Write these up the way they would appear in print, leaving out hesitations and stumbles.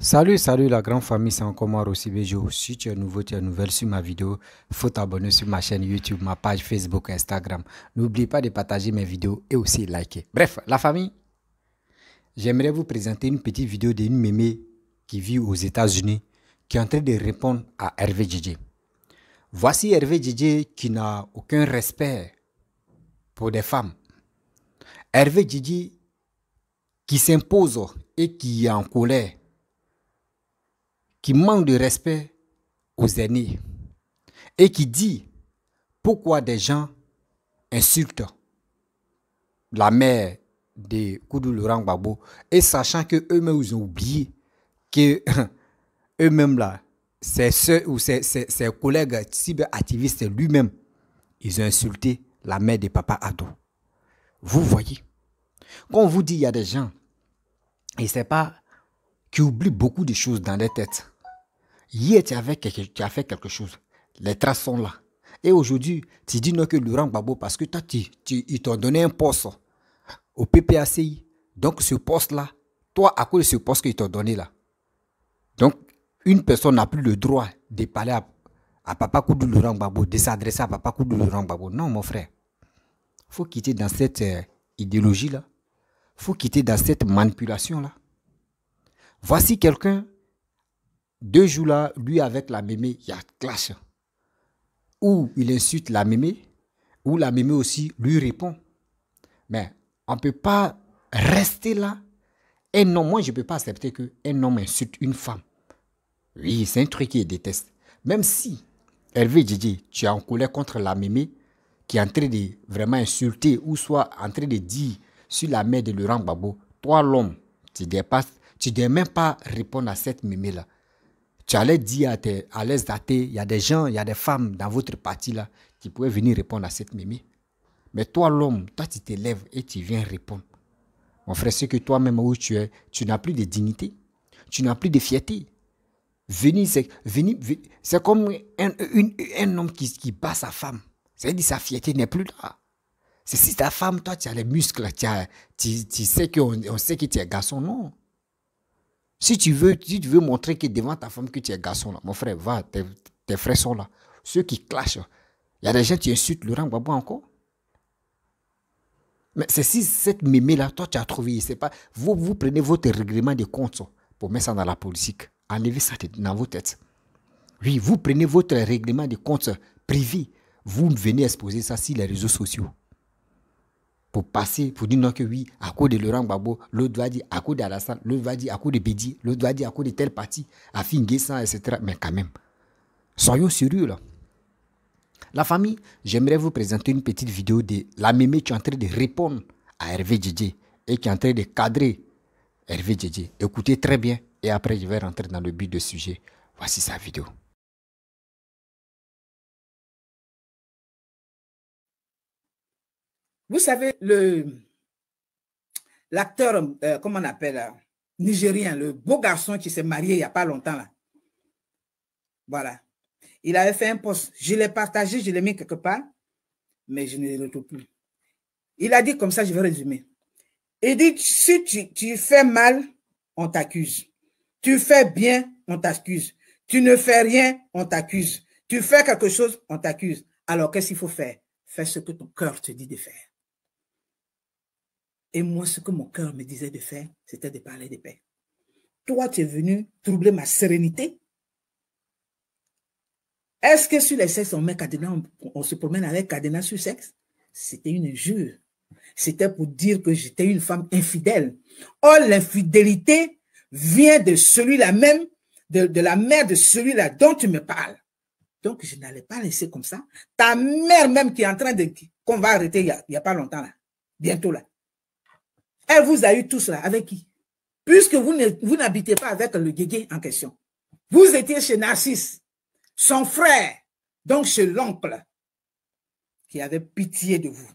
Salut la grande famille, c'est encore moi Rossi Bejo. Si tu es nouveau, tu es nouvelle sur ma vidéo, faut t'abonner sur ma chaîne YouTube, ma page Facebook, Instagram. N'oublie pas de partager mes vidéos et aussi liker. Bref, la famille, j'aimerais vous présenter une petite vidéo d'une mémé qui vit aux États-Unis, qui est en train de répondre à Hervé Djedje. Voici Hervé Djedje qui n'a aucun respect pour des femmes. Hervé Djedje qui s'impose et qui est en colère, qui manque de respect aux aînés et qui dit pourquoi des gens insultent la mère de Koudou Laurent Gbagbo et sachant que eux-mêmes ils ont oublié que eux-mêmes là, ses soeurs ou ses collègues cyberactivistes lui-même, ils ont insulté la mère de Papa Ado. Vous voyez, quand on vous dit il y a des gens, et c'est pas qui oublient beaucoup de choses dans leur tête. Hier, tu as fait quelque chose. Les traces sont là. Et aujourd'hui, tu dis non que Laurent Gbagbo, parce que toi, ils t'ont donné un poste au PPACI. Donc, ce poste-là, toi, à cause de ce poste qu'ils t'ont donné là, donc, une personne n'a plus le droit de parler à Papa Koudou Laurent Gbagbo, de s'adresser à Papa Koudou Laurent Gbagbo. Non, mon frère. Il faut quitter dans cette idéologie-là. Il faut quitter dans cette manipulation-là. Voici quelqu'un, 2 jours là, lui avec la mémé, il y a clash. Ou il insulte la mémé, ou la mémé aussi lui répond. Mais on ne peut pas rester là. Et non, moi je ne peux pas accepter qu'un homme insulte une femme. Oui, c'est un truc qu'il déteste. Même si Hervé Djedje, tu es en colère contre la mémé, qui est en train de vraiment insulter, ou soit en train de dire sur la mère de Laurent Gbagbo, toi l'homme, tu ne dois même pas répondre à cette mémé-là. Tu allais dire à l'aise athées, il y a des gens, il y a des femmes dans votre parti là qui pouvaient venir répondre à cette mémé. Mais toi l'homme, toi tu te lèves et tu viens répondre. Mon frère, c'est que toi-même où tu es, tu n'as plus de dignité, tu n'as plus de fierté. C'est comme un homme qui bat sa femme. C'est-à-dire sa fierté n'est plus là. C'est si ta femme, toi tu as les muscles, tu sais on sait que tu es garçon, non. Si tu veux montrer que devant ta femme que tu es garçon, là, mon frère, va, tes frères sont là. Ceux qui clashent, il y a des gens qui insultent Laurent Gbagbo encore. Mais c'est si cette mémé-là, toi, tu as trouvé, c'est pas, vous prenez votre règlement de compte pour mettre ça dans la politique. Enlevez ça dans vos têtes. Oui, vous prenez votre règlement de compte privé. Vous venez exposer ça sur les réseaux sociaux. Pour passer, pour dire non que oui, à cause de Laurent Gbagbo, l'autre va dire à cause d'Alassane, l'autre va dire à cause de Bédi, l'autre va dire à cause de tel parti, à Finguessan, etc. Mais quand même, soyons sérieux là. La famille, j'aimerais vous présenter une petite vidéo de la mémé qui est en train de répondre à Hervé Djedje et qui est en train de cadrer Hervé Djedje. Écoutez très bien et après je vais rentrer dans le but du sujet. Voici sa vidéo. Vous savez, l'acteur, comment on appelle, nigérien, le beau garçon qui s'est marié il n'y a pas longtemps, là. Voilà. Il avait fait un post. Je l'ai partagé, je l'ai mis quelque part, mais je ne le retrouve plus. Il a dit comme ça, je vais résumer. Il dit, si tu fais mal, on t'accuse. Tu fais bien, on t'accuse. Tu ne fais rien, on t'accuse. Tu fais quelque chose, on t'accuse. Alors, qu'est-ce qu'il faut faire? Fais ce que ton cœur te dit de faire. Et moi, ce que mon cœur me disait de faire, c'était de parler de paix. Toi, tu es venu troubler ma sérénité. Est-ce que sur les sexes, on met cadenas, on se promène avec cadenas sur sexe? C'était une injure. C'était pour dire que j'étais une femme infidèle. Or, l'infidélité vient de celui-là même, de la mère de celui-là dont tu me parles. Donc, je n'allais pas laisser comme ça. Ta mère même qui est en train de... qu'on va arrêter il n'y a pas longtemps là. Bientôt là. Elle vous a eu tous là. Avec qui? Puisque vous n'habitez pas avec le guégué en question. Vous étiez chez Narcisse, son frère, donc chez l'oncle, qui avait pitié de vous.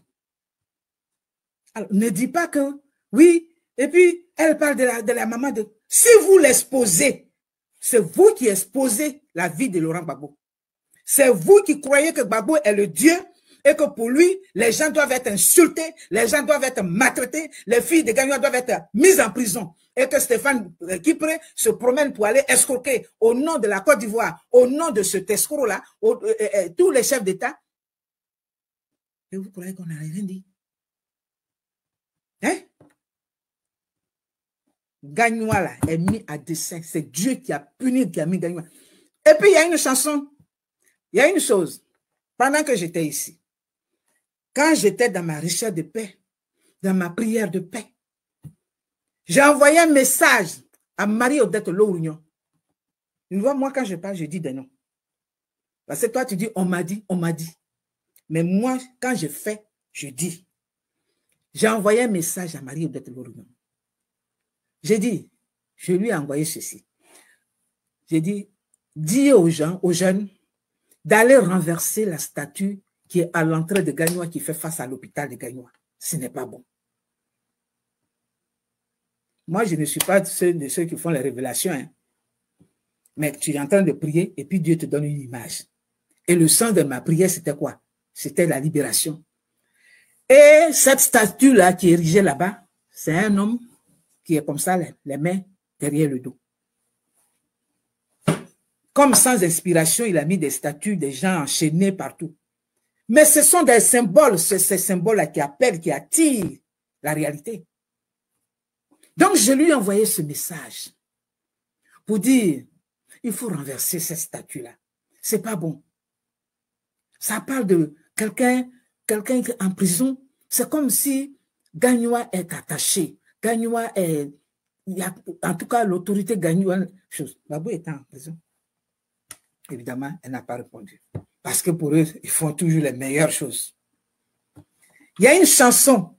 Alors, ne dis pas que, oui, et puis, elle parle de la maman de... Si vous l'exposez, c'est vous qui exposez la vie de Laurent Gbagbo. C'est vous qui croyez que Gbagbo est le Dieu et que pour lui, les gens doivent être insultés, les gens doivent être maltraités, les filles de Gagnoua doivent être mises en prison. Et que Stéphane Kipré se promène pour aller escroquer au nom de la Côte d'Ivoire, au nom de cet escroc-là, tous les chefs d'État. Et vous croyez qu'on n'a rien dit? Hein? Gagnoua là est mis à dessein. C'est Dieu qui a puni, qui a mis Gagnoua. Et puis il y a une chanson, il y a une chose. Pendant que j'étais ici, quand j'étais dans ma recherche de paix, dans ma prière de paix, j'ai envoyé un message à Marie-Odette Lourounion. Tu vois, moi quand je parle, je dis des noms. Parce que toi tu dis on m'a dit, on m'a dit. Mais moi, quand je fais, je dis. J'ai envoyé un message à Marie-Odette Lourounion. J'ai dit, je lui ai envoyé ceci. J'ai dit, dis aux gens, aux jeunes, d'aller renverser la statue qui est à l'entrée de Gagnoua, qui fait face à l'hôpital de Gagnoua. Ce n'est pas bon. Moi, je ne suis pas de ceux qui font les révélations. Hein. Mais tu es en train de prier et puis Dieu te donne une image. Et le sens de ma prière, c'était quoi? C'était la libération. Et cette statue-là qui est érigée là-bas, c'est un homme qui est comme ça, les mains derrière le dos. Comme sans inspiration, il a mis des statues, des gens enchaînés partout. Mais ce sont des symboles, ces symboles-là qui appellent, qui attirent la réalité. Donc, je lui ai envoyé ce message pour dire, il faut renverser cette statue-là. C'est pas bon. Ça parle de quelqu'un en prison. C'est comme si Gagnoua est attaché. Gagnoua est... En tout cas, l'autorité Gagnoua... Babou est en prison. Évidemment, elle n'a pas répondu. Parce que pour eux, ils font toujours les meilleures choses. Il y a une chanson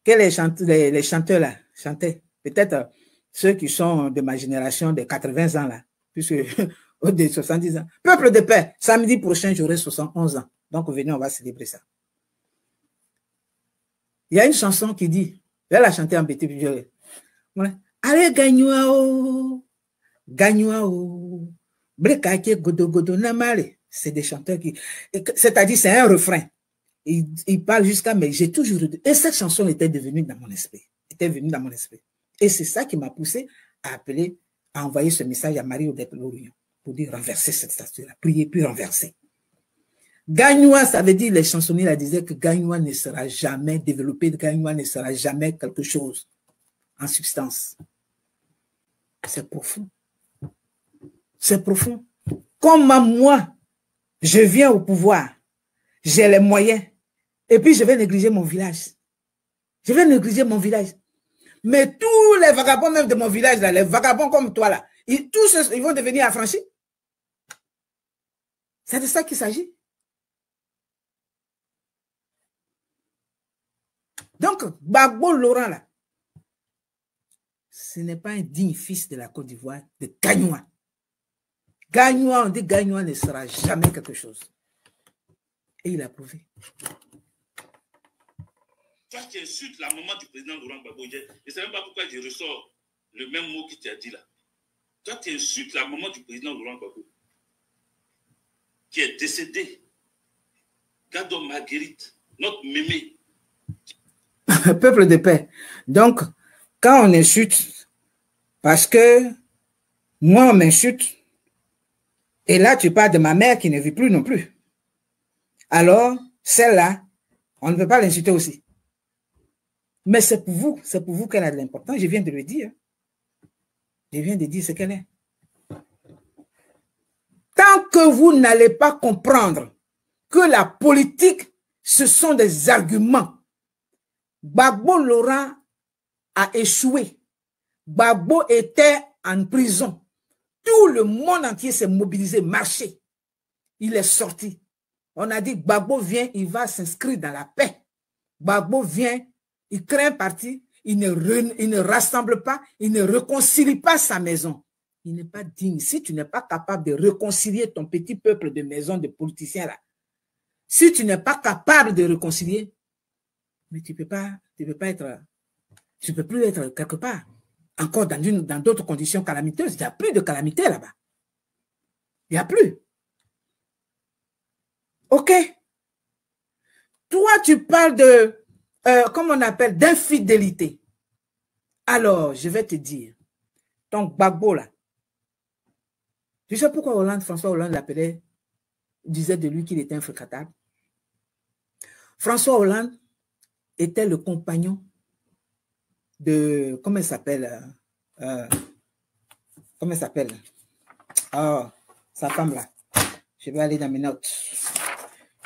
que les chanteurs là chantaient. Peut-être ceux qui sont de ma génération de 80 ans là, puisque au de 70 ans. Peuple de paix, samedi prochain, j'aurai 71 ans. Donc venez, on va célébrer ça. Il y a une chanson qui dit, elle a chanté en bêtise. Allez, Gagnoua, Gagnoua. C'est des chanteurs qui... C'est-à-dire, c'est un refrain. Il parle jusqu'à... Mais j'ai toujours... Et cette chanson était devenue dans mon esprit. Était venue dans mon esprit. Et c'est ça qui m'a poussé à appeler, à envoyer ce message à Marie-Odette Lourounion pour dire renverser cette statue-là. Prier, puis renverser. Gagnoua, ça veut dire, les chansonniers la disaient que Gagnoua ne sera jamais développé, Gagnoua ne sera jamais quelque chose en substance. C'est profond. C'est profond. Comme moi, je viens au pouvoir, j'ai les moyens, et puis je vais négliger mon village. Je vais négliger mon village. Mais tous les vagabonds même de mon village, là, les vagabonds comme toi, là, tous ils vont devenir affranchis. C'est de ça qu'il s'agit. Donc, Gbagbo Laurent, là, ce n'est pas un digne fils de la Côte d'Ivoire, de Gagnoua. Gagnoua, on dit Gagnoua ne sera jamais quelque chose. Et il a prouvé. Toi, tu insultes la maman du président Laurent Gbagbo. Je ne sais même pas pourquoi je ressors le même mot que tu as dit là. Toi, tu insultes la maman du président Laurent Gbagbo, qui est décédée. Gado Marguerite, notre mémé. Peuple de paix. Donc, quand on insulte, parce que moi, on m'insulte, et là, tu parles de ma mère qui ne vit plus non plus. Alors, celle-là, on ne peut pas l'insulter aussi. Mais c'est pour vous qu'elle a de l'importance. Je viens de le dire. Je viens de dire ce qu'elle est. Tant que vous n'allez pas comprendre que la politique, ce sont des arguments. Gbagbo Laurent a échoué. Gbagbo était en prison. Tout le monde entier s'est mobilisé, marché. Il est sorti. On a dit, Gbagbo vient, il va s'inscrire dans la paix. Gbagbo vient, il crée un parti, il ne rassemble pas, il ne réconcilie pas sa maison. Il n'est pas digne. Si tu n'es pas capable de réconcilier ton petit peuple de maison de politiciens là, si tu n'es pas capable de réconcilier, mais tu peux plus être quelque part. Encore dans d'autres conditions calamiteuses. Il n'y a plus de calamité là-bas. Il n'y a plus. OK. Toi, tu parles de, comment on appelle, d'infidélité. Alors, je vais te dire, ton Gbagbo là, tu sais pourquoi François Hollande l'appelait, disait de lui qu'il était infréquentable? François Hollande était le compagnon de, comment il s'appelle, comment il s'appelle? Oh, sa femme là. Je vais aller dans mes notes.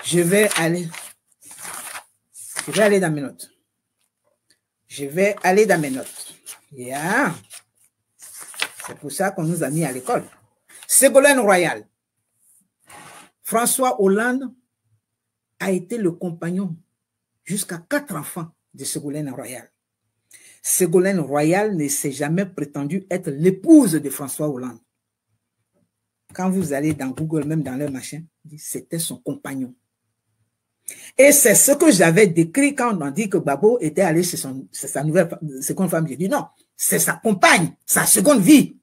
Je vais aller dans mes notes. Yeah. C'est pour ça qu'on nous a mis à l'école. Ségolène Royal. François Hollande a été le compagnon jusqu'à 4 enfants de Ségolène Royal. Ségolène Royal ne s'est jamais prétendue être l'épouse de François Hollande. Quand vous allez dans Google, même dans leur machin, c'était son compagnon. Et c'est ce que j'avais décrit quand on a dit que Gbagbo était allé chez sa nouvelle seconde femme. J'ai dit non, c'est sa compagne, sa seconde vie.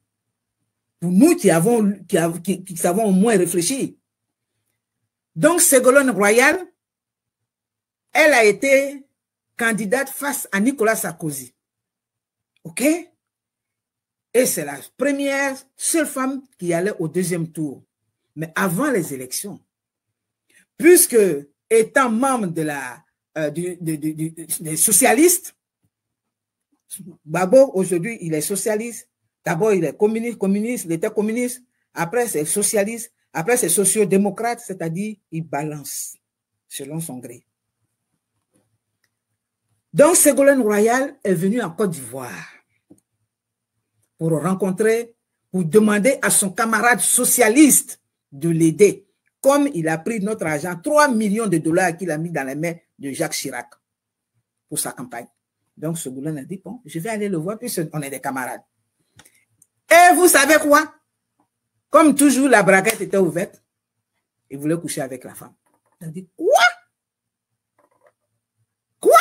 Pour nous qui savons au moins réfléchir. Donc, Ségolène Royal, elle a été candidate face à Nicolas Sarkozy. OK? Et c'est la seule femme qui allait au 2e tour. Mais avant les élections, puisque étant membre des socialistes, Gbagbo, aujourd'hui, il est socialiste. D'abord, il est communiste, il était communiste. Après, c'est socialiste. Après, c'est sociodémocrate, c'est-à-dire, il balance selon son gré. Donc, Ségolène Royal est venue en Côte d'Ivoire pour rencontrer, pour demander à son camarade socialiste de l'aider. Comme il a pris notre argent, 3 millions de dollars qu'il a mis dans les mains de Jacques Chirac pour sa campagne. Donc, Ségolène a dit, bon, je vais aller le voir, puisqu'on est des camarades. Et vous savez quoi? Comme toujours, la braquette était ouverte. Il voulait coucher avec la femme. Il a dit, quoi? Quoi?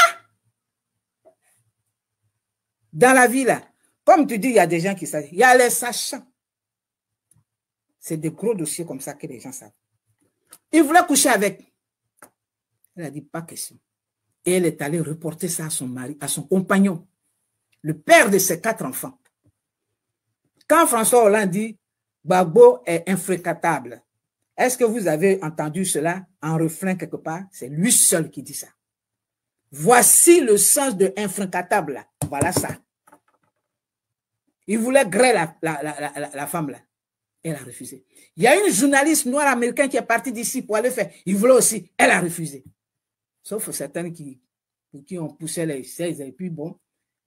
Dans la vie, là, comme tu dis, il y a des gens qui savent. Il y a les sachants. C'est des gros dossiers comme ça que les gens savent. Il voulait coucher avec. Elle a dit, pas question. Et elle est allée reporter ça à son mari, à son compagnon, le père de ses 4 enfants. Quand François Hollande dit, Gbagbo est infréquentable, est-ce que vous avez entendu cela en refrain quelque part? C'est lui seul qui dit ça. Voici le sens de infréquentable. Voilà ça. Il voulait griller la femme là. Elle a refusé. Il y a une journaliste noire américaine qui est partie d'ici pour aller faire. Il voulait aussi. Elle a refusé. Sauf certains qui ont poussé les 16 et puis bon,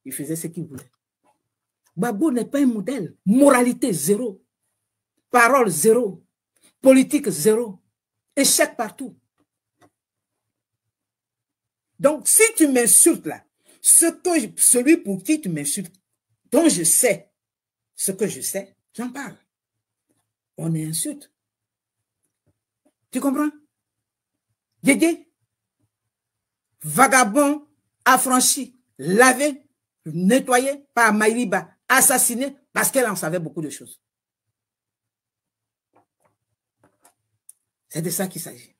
ils faisaient ce qu'ils voulaient. Gbagbo n'est pas un modèle. Moralité, 0. Parole, 0. Politique, 0. Échec partout. Donc, si tu m'insultes là, celui pour qui tu m'insultes, dont je sais ce que je sais, j'en parle. On insulte. Tu comprends? Dédé, vagabond, affranchi, lavé, nettoyé par Maïliba, assassiné parce qu'elle en savait beaucoup de choses. C'est de ça qu'il s'agit.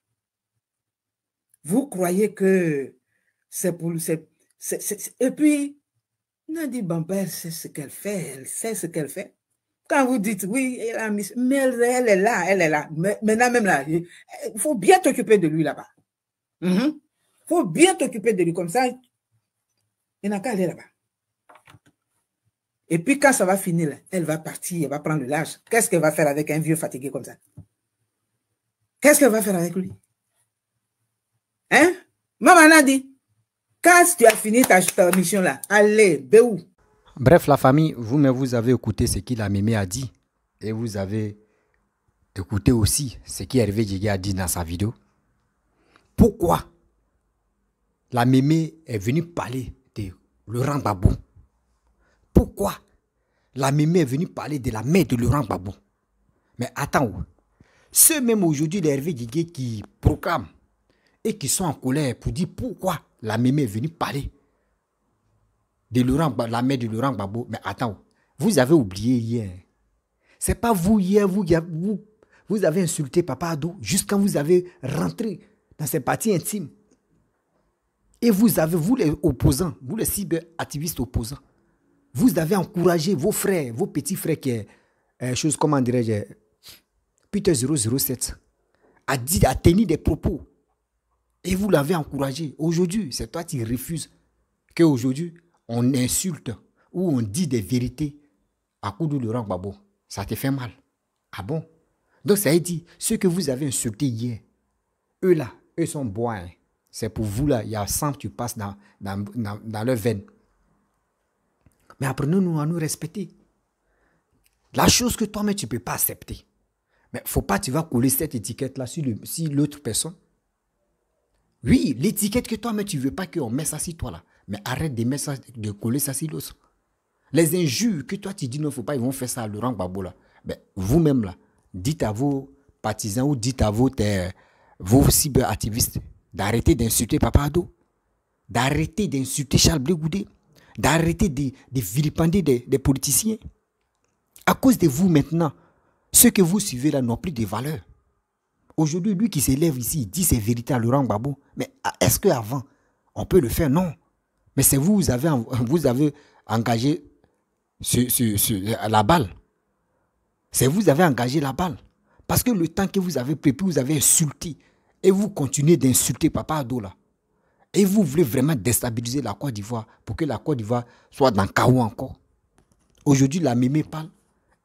Vous croyez que c'est pour... Et puis, Nadi Bamper sait ce qu'elle fait, elle sait ce qu'elle fait. Quand vous dites, oui, elle a mis... Mais elle est là, elle est là. Maintenant même là, il faut bien t'occuper de lui là-bas. Il faut bien t'occuper de lui comme ça. Il n'a qu'à aller là-bas. Et puis quand ça va finir, là, elle va partir, elle va prendre le large. Qu'est-ce qu'elle va faire avec un vieux fatigué comme ça? Qu'est-ce qu'elle va faire avec lui? Hein? Maman a dit, quand tu as fini ta mission là, allez, béou. Bref, la famille, vous-même, vous avez écouté ce que la mémé a dit. Et vous avez écouté aussi ce qu'Hervé Djigui a dit dans sa vidéo. Pourquoi la mémé est venue parler de Laurent Gbagbo? Pourquoi la mémé est venue parler de la mère de Laurent Gbagbo? Mais attends, ceux même aujourd'hui, les Hervé Djigui qui proclament et qui sont en colère pour dire pourquoi la mémé est venue parler de la mère de Laurent Gbagbo. Mais attends, vous avez oublié hier. C'est pas vous hier, vous avez insulté Papa Ado jusqu'à vous avez rentré dans ses parties intimes. Et vous avez, vous les opposants, vous les cyberactivistes opposants, vous avez encouragé vos frères, vos petits frères qui est, chose, comment dirais-je, Peter 007, à tenir des propos. Et vous l'avez encouragé. Aujourd'hui, c'est toi qui refuses qu'aujourd'hui, on insulte ou on dit des vérités à coup de Laurent Gbagbo. Ça te fait mal. Ah bon? Donc ça veut dire, ceux que vous avez insultés hier, eux là, eux sont bois. Hein. C'est pour vous là, il y a sang qui passe dans leurs veines. Mais apprenons-nous à nous respecter. La chose que toi-même tu ne peux pas accepter. Mais il ne faut pas que tu vas coller cette étiquette-là sur l'autre personne. Oui, l'étiquette que toi-même tu ne veux pas qu'on mette ça sur toi là. Mais arrête de mettre ça, de coller ça sur l'autre. Les injures que toi tu dis non, il ne faut pas, ils vont faire ça à Laurent Gbagbo là. Ben, vous-même là, dites à vos partisans ou dites à vos cyberactivistes d'arrêter d'insulter Papa Ado, d'arrêter d'insulter Charles Blé Goudé, d'arrêter de vilipender des politiciens. À cause de vous maintenant, ceux que vous suivez là n'ont plus de valeur. Aujourd'hui, lui qui s'élève ici, il dit ses vérités à Laurent Gbagbo. Mais est-ce qu'avant, on peut le faire? Non. Mais c'est vous avez engagé la balle. C'est vous avez engagé la balle. Parce que le temps que vous avez pris, vous avez insulté. Et vous continuez d'insulter Papa Ado là. Et vous voulez vraiment déstabiliser la Côte d'Ivoire pour que la Côte d'Ivoire soit dans le chaos encore. Aujourd'hui, la Mémé parle.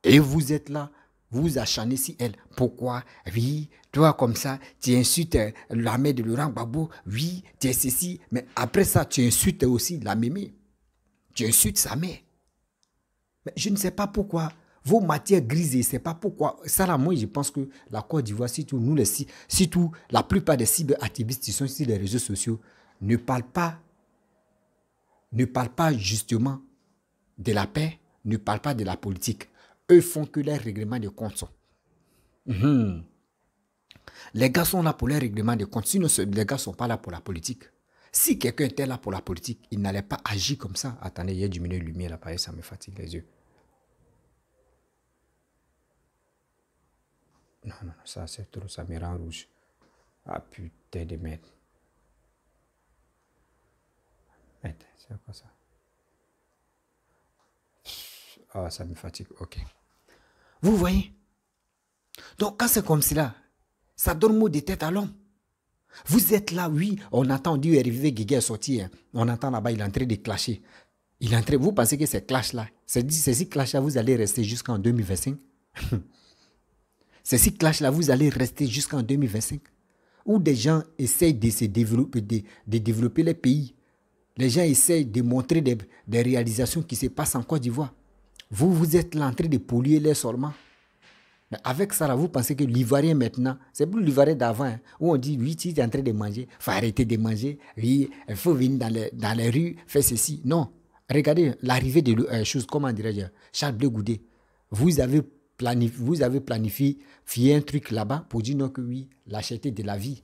Et vous êtes là, vous vous acharnez sur elle. Pourquoi? Oui, toi comme ça, tu insultes la mère de Laurent Gbagbo. Oui, tu es ceci. Mais après ça, tu insultes aussi la Mémé. Tu insultes sa mère. Mais je ne sais pas pourquoi. Vos matières grises, c'est pas pourquoi. Ça là, moi, je pense que la Côte d'Ivoire, surtout nous, surtout la plupart des cyberactivistes qui sont sur les réseaux sociaux, ne parlent pas justement de la paix, ne parlent pas de la politique. Eux font que les règlements de compte sont. Les gars sont là pour les règlements de compte. Sinon, les gars ne sont pas là pour la politique. Si quelqu'un était là pour la politique, il n'allait pas agir comme ça. Attendez, il y a du milieu de lumière là, ça me fatigue les yeux. Non, ça c'est trop, ça me rend rouge. Ah putain de merde. Merde, c'est quoi ça? Ah, ça me fatigue, ok. Vous voyez? Donc quand c'est comme cela, ça donne mot de tête à l'homme. Vous êtes là, oui, on entend, on dit, arrivé, Guigui est sorti. Hein. On entend là-bas, il est en train de clasher. Vous pensez que ces clashs-là, ces clashs-là, vous allez rester jusqu'en 2025? Ces clashs-là, vous allez rester jusqu'en 2025? Où des gens essayent de se développer, de développer les pays. Les gens essayent de montrer des réalisations qui se passent en Côte d'Ivoire. Vous êtes là en train de polluer l'air seulement. Mais avec ça, là, vous pensez que l'Ivoirien maintenant, c'est plus l'Ivoirien d'avant, hein, où on dit, oui, tu es en train de manger, il faut arrêter de manger, oui, il faut venir dans les rues, faire ceci. Non. Regardez l'arrivée de choses, comment dirais-je, Charles Blé Goudé. Vous avez planifié un truc là-bas pour dire non que oui, la cherté de la vie.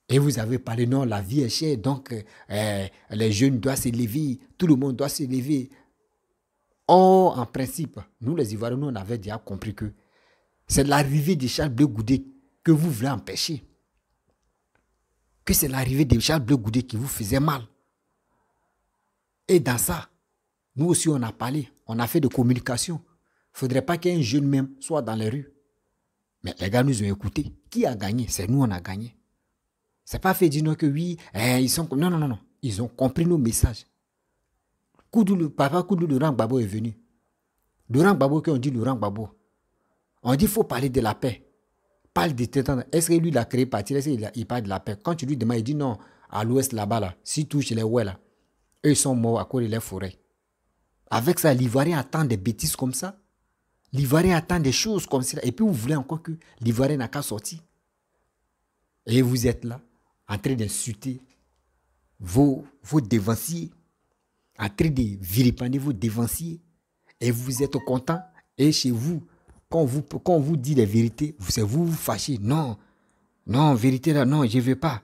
Et vous avez parlé, non, la vie est chère, donc les jeunes doivent s'élever, tout le monde doit s'élever. Or, en principe, nous les Ivoiriens, nous, on avait déjà compris que c'est l'arrivée de Charles Blé Goudé que vous voulez empêcher. Que c'est l'arrivée de Charles Blé Goudé qui vous faisait mal. Et dans ça, nous aussi, on a parlé, on a fait de communication. Il ne faudrait pas qu'un jeune même soit dans les rues. Mais les gars nous ont écoutés. Qui a gagné? C'est nous, on a gagné. Ce n'est pas fait dire non que oui, ils sont... Non. Ils ont compris nos messages. Papa Koudou Laurent Gbagbo est venu. Laurent Gbagbo, quand on dit Laurent Gbagbo, on dit qu'il faut parler de la paix. Parle de temps. Est-ce que lui, il a créé parti? Est-ce qu'il parle de la paix? Quand tu lui demandes, il dit non, à l'ouest là-bas, là, si touche les ouest là, eux ils sont morts à cause de les forêts. Avec ça, l'Ivoirien attend des bêtises comme ça. L'Ivoirien attend des choses comme ça. Et puis vous voulez encore que l'Ivoirien n'a qu'à sortir. Et vous êtes là, en train d'insulter vos dévanciers, en train de vilipender vos dévanciers. Et vous êtes content. Et chez vous, quand on vous dit les vérités, vous fâchez. Non, vérité là, non, je ne veux pas.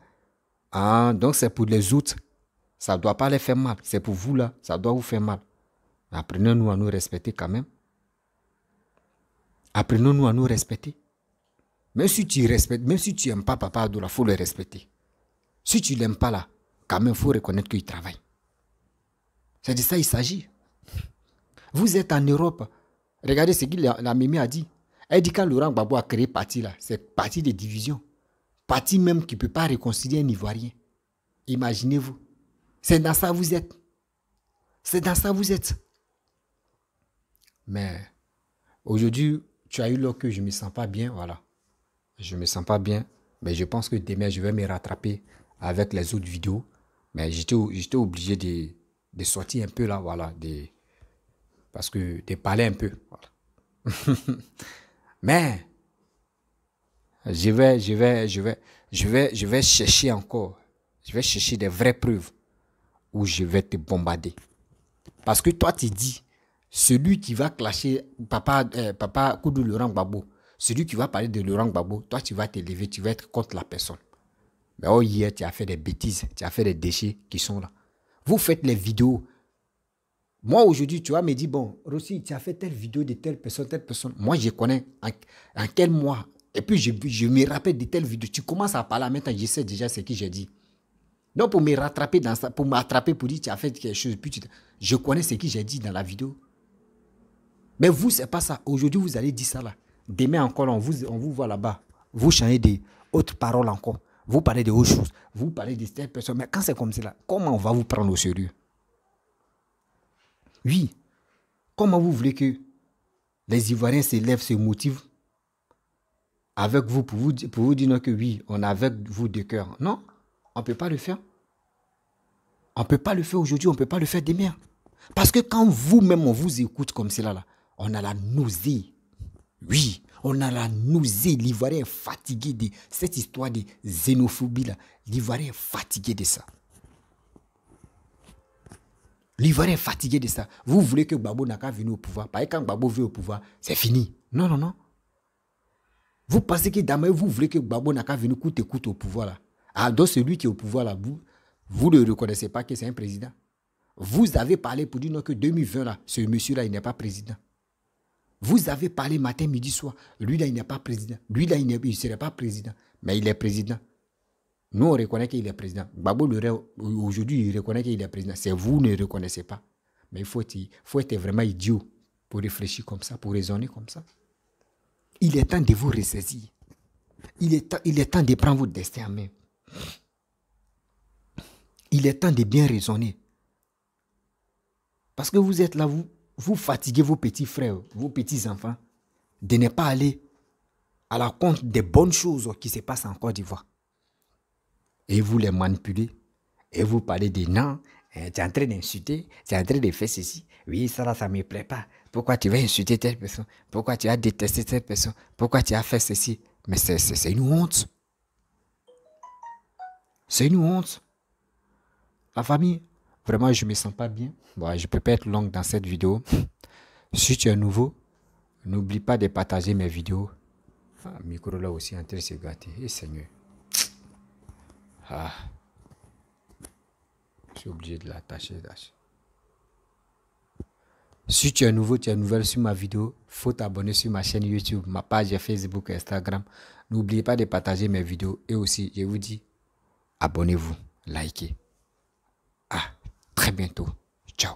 Ah, donc c'est pour les autres. Ça ne doit pas les faire mal. C'est pour vous là, ça doit vous faire mal. Apprenons-nous à nous respecter quand même. Apprenons-nous à nous respecter. Même si tu respectes, même si tu n'aimes pas Papa Ado, il faut le respecter. Si tu ne l'aimes pas là, quand même, il faut reconnaître qu'il travaille. C'est de ça qu'il s'agit. Vous êtes en Europe. Regardez ce que la Mimi a dit. Elle dit quand Laurent Gbagbo a créé parti là, c'est parti de division. Parti même qui ne peut pas réconcilier un Ivoirien. Imaginez-vous. C'est dans ça que vous êtes. C'est dans ça que vous êtes. Mais aujourd'hui, tu as eu l'heure que je ne me sens pas bien. Voilà. Je ne me sens pas bien. Mais je pense que demain, je vais me rattraper avec les autres vidéos. Mais j'étais obligé de sortir un peu là. Voilà. Parce que de parler un peu. Voilà. Mais je vais chercher encore. Je vais chercher des vraies preuves où je vais te bombarder. Parce que toi, tu dis, celui qui va clasher Papa Koudou Laurent Gbagbo, celui qui va parler de Laurent Gbagbo, toi, tu vas te lever, tu vas être contre la personne. Mais oh, hier, tu as fait des bêtises, tu as fait des déchets qui sont là. Vous faites les vidéos. Moi, aujourd'hui, tu vas me dire, bon, Rossi, tu as fait telle vidéo de telle personne. Moi, je connais en quel mois. Et puis, je me rappelle de telle vidéo. Tu commences à parler maintenant, je sais déjà ce que j'ai dit. Donc, pour me rattraper dans ça, pour m'attraper, pour dire tu as fait quelque chose, puis je connais ce que j'ai dit dans la vidéo. Mais vous, c'est pas ça. Aujourd'hui, vous allez dire ça là. Demain encore, on vous voit là-bas. Vous changez d'autres paroles encore. Vous parlez de autres choses. Vous parlez de telle personne. Mais quand c'est comme ça, comment on va vous prendre au sérieux? Oui. Comment vous voulez que les Ivoiriens se lèvent, se motivent avec vous pour vous dire que oui, on est avec vous de cœur? Non, on ne peut pas le faire. On ne peut pas le faire aujourd'hui, on ne peut pas le faire demain. Parce que quand vous-même, on vous écoute comme cela, là, on a la nausée. Oui, on a la nausée. L'Ivoirien est fatigué de cette histoire de xénophobie là. L'Ivoirien est fatigué de ça. L'Ivoirien est fatigué de ça. Vous voulez que Gbagbo n'a qu'à venir au pouvoir. Parce que quand Gbagbo vient au pouvoir, c'est fini. Non, non, non. Vous pensez que demain, vous voulez que Gbagbo n'a qu'à venir coûte au pouvoir là. Ah, donc celui qui est au pouvoir là, vous ne reconnaissez pas que c'est un président. Vous avez parlé pour dire non, que 2020 là, ce monsieur-là, il n'est pas président. Vous avez parlé matin, midi, soir. Lui là, il n'est pas président. Lui là, il ne serait pas président. Mais il est président. Nous, on reconnaît qu'il est président. Gbagbo, aujourd'hui, il reconnaît qu'il est président. C'est vous qui ne reconnaissez pas. Mais il faut être vraiment idiot pour réfléchir comme ça, pour raisonner comme ça. Il est temps de vous ressaisir. Il est temps de prendre votre destin en main. Il est temps de bien raisonner. Parce que vous êtes là, vous fatiguez vos petits frères, vos petits enfants, de ne pas aller à la compte des bonnes choses qui se passent en Côte d'Ivoire. Et vous les manipulez. Et vous parlez de non, tu es en train d'insulter, tu es en train de faire ceci. Oui, ça là, ça ne me plaît pas. Pourquoi tu vas insulter telle personne? Pourquoi tu as détesté telle personne? Pourquoi tu as fait ceci? Mais c'est une honte. C'est une honte. La famille, vraiment, je ne me sens pas bien. Bon, je ne peux pas être longue dans cette vidéo. Si tu es nouveau, n'oublie pas de partager mes vidéos. Ah, le micro là aussi en train de se gâter. Et Seigneur. Ah. Je suis obligé de l'attacher. Si tu es nouveau, tu es nouvelle sur ma vidéo, il faut t'abonner sur ma chaîne YouTube, ma page Facebook, Instagram. N'oubliez pas de partager mes vidéos. Et aussi, je vous dis, abonnez-vous, likez. À très bientôt. Ciao.